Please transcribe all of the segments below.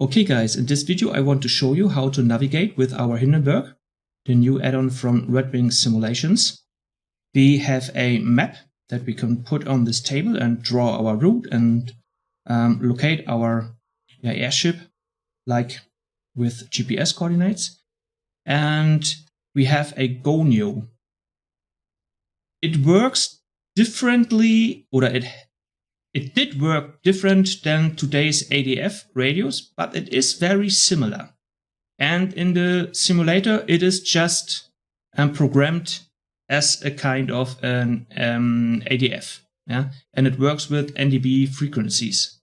Okay guys, in this video I want to show you how to navigate with our Hindenburg, the new add-on from Red Wing Simulations. We have a map that we can put on this table and draw our route and locate our airship like with GPS coordinates. And we have a Gonia. It works differently, or it did work different than today's ADF radios, but it is very similar. And in the simulator, it is just programmed as a kind of an ADF, and it works with NDB frequencies.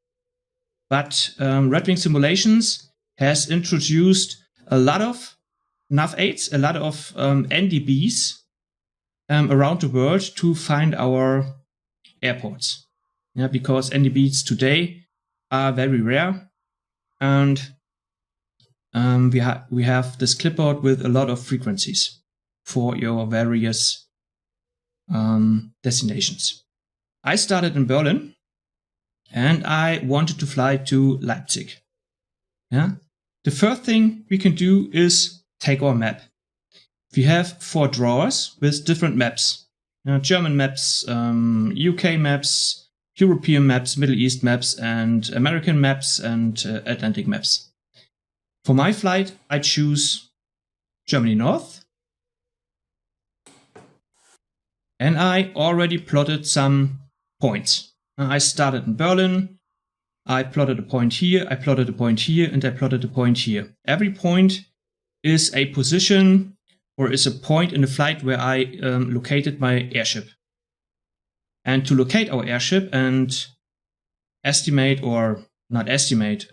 But Red Wing Simulations has introduced a lot of nav8s, a lot of NDBs around the world to find our airports. Because NDBs today are very rare, and we have this clipboard with a lot of frequencies for your various destinations. I started in Berlin, and I wanted to fly to Leipzig. The first thing we can do is take our map. We have 4 drawers with different maps: German maps, UK maps, European maps, Middle East maps, and American maps, and Atlantic maps. For my flight, I choose Germany North. And I already plotted some points. I started in Berlin. I plotted a point here, I plotted a point here, and I plotted a point here. Every point is a position or is a point in the flight where I located my airship. And to locate our airship and estimate, or not estimate,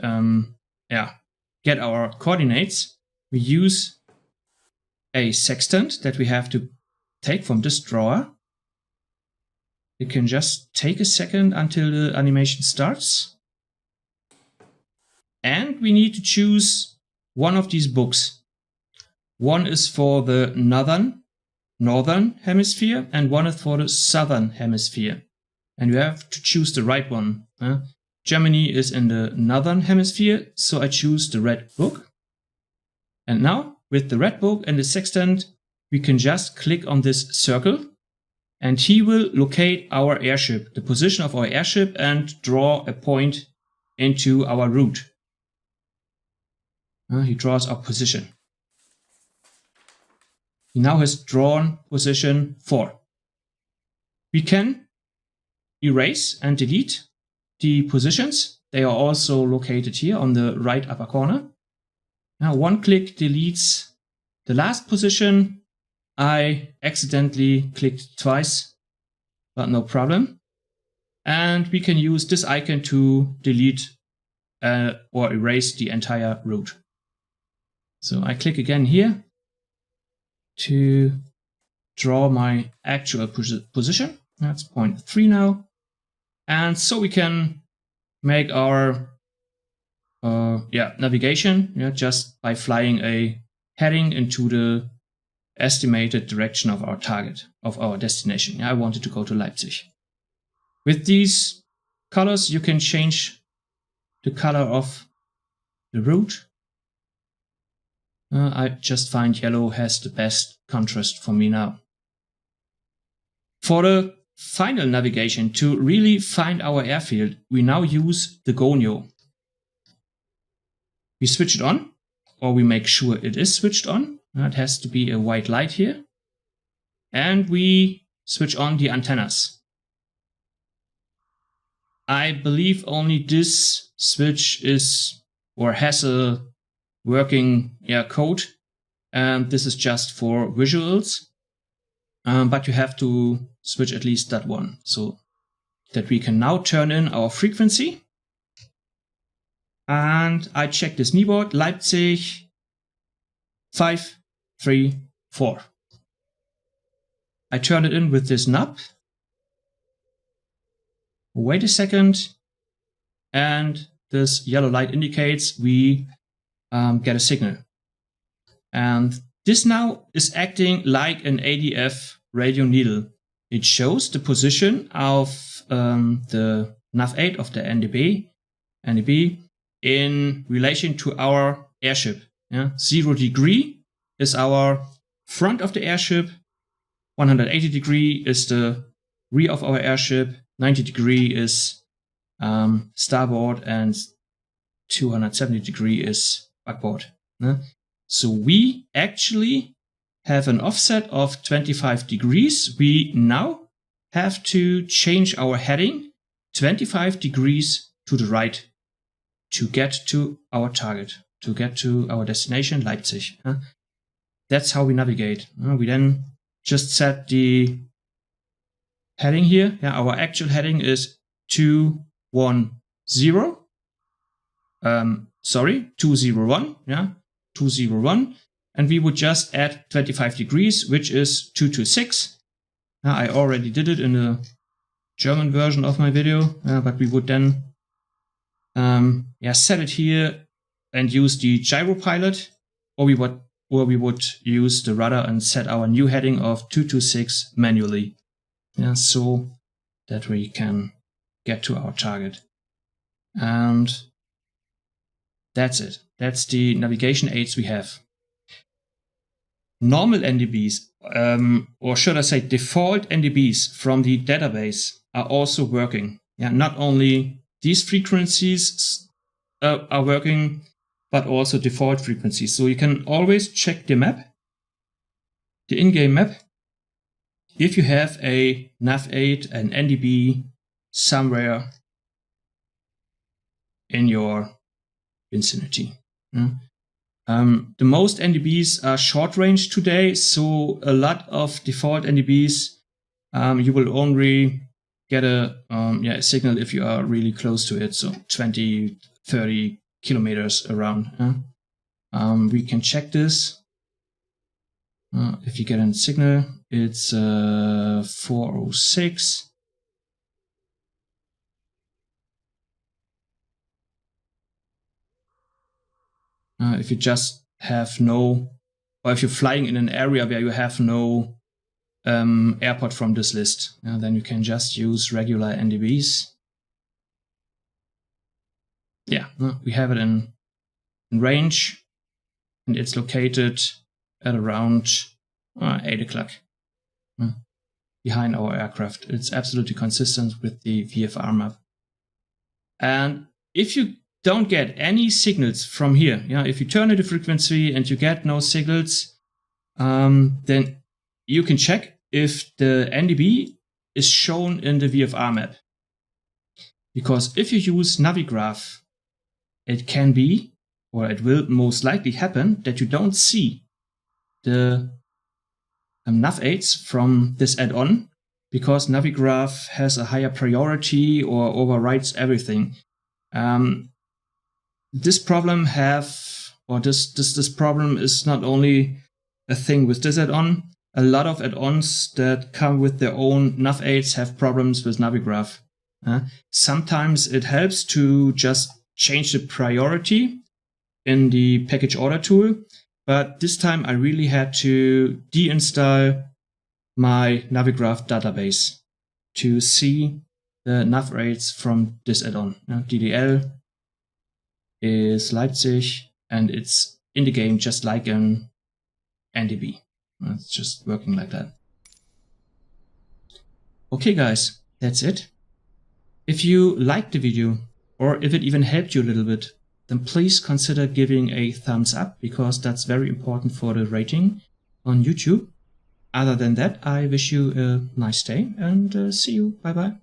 get our coordinates, we use a sextant that we have to take from this drawer. You can just take a second until the animation starts. And we need to choose one of these books. One is for the northern hemisphere, and one is for the southern hemisphere. And you have to choose the right one. Germany is in the northern hemisphere, so I choose the red book. And now, with the red book and the sextant, we can just click on this circle, and he will locate our airship, the position of our airship, and draw a point into our route. He draws our position. He now has drawn position 4. We can erase and delete the positions. They are also located here on the right upper corner. Now one click deletes the last position. I accidentally clicked twice, but no problem. And we can use this icon to delete or erase the entire route. So I click again here to draw my actual position. That's point 3 now. And so we can make our navigation just by flying a heading into the estimated direction of our target, of our destination. I wanted to go to Leipzig. With these colors, you can change the color of the route. I just find yellow has the best contrast for me now. For the final navigation, to really find our airfield, we now use the Gonia. We switch it on, or we make sure it is switched on. It has to be a white light here. And we switch on the antennas. I believe only this switch is or has a working code, and this is just for visuals, but you have to switch at least that one, so that we can now turn in our frequency. And I check this keyboard, Leipzig 534. I turn it in with this knob. Wait a second, and this yellow light indicates we get a signal. And this now is acting like an ADF radio needle. It shows the position of the nav8 of the NDB in relation to our airship. Yeah? 0 degree is our front of the airship, 180 degree is the rear of our airship, 90 degree is starboard, and 270 degree is backboard. Yeah? So we actually have an offset of 25 degrees. We now have to change our heading 25 degrees to the right to get to our target, to get to our destination, Leipzig. That's how we navigate. We then just set the heading here. Yeah, our actual heading is 210. 201. Yeah, 201. And we would just add 25 degrees, which is 226. I already did it in the German version of my video, but we would then set it here and use the gyro pilot, or we would use the rudder and set our new heading of 226 manually, so that we can get to our target. And that's it. That's the navigation aids we have. Normal NDBs, or should I say default NDBs from the database, are also working. Yeah, not only these frequencies are working, but also default frequencies. So you can always check the map, the in-game map, if you have a nav aid, an NDB somewhere in your vicinity. The most NDBs are short range today, so a lot of default NDBs, you will only get a signal if you are really close to it, so 20, 30 kilometers around. We can check this. If you get a signal, it's 406. If you just have no, or if you're flying in an area where you have no airport from this list, then you can just use regular NDBs. Yeah, we have it in range, and it's located at around 8 o'clock behind our aircraft. It's absolutely consistent with the VFR map. And if you don't get any signals from here, if you turn the frequency and you get no signals, then you can check if the NDB is shown in the VFR map. Because if you use Navigraph, it can be, or it will most likely happen, that you don't see the nav aids from this add-on, because Navigraph has a higher priority or overrides everything. This problem this problem is not only a thing with this add-on. A lot of add-ons that come with their own nav aids have problems with Navigraph. Sometimes it helps to just change the priority in the package order tool, but this time I really had to deinstall my Navigraph database to see the nav aids from this add-on. DDL is Leipzig, and it's in the game just like an NDB. It's just working like that. Okay guys, that's it. If you liked the video, or if it even helped you a little bit, then please consider giving a thumbs up, because that's very important for the rating on YouTube. Other than that, I wish you a nice day, and see you. Bye bye.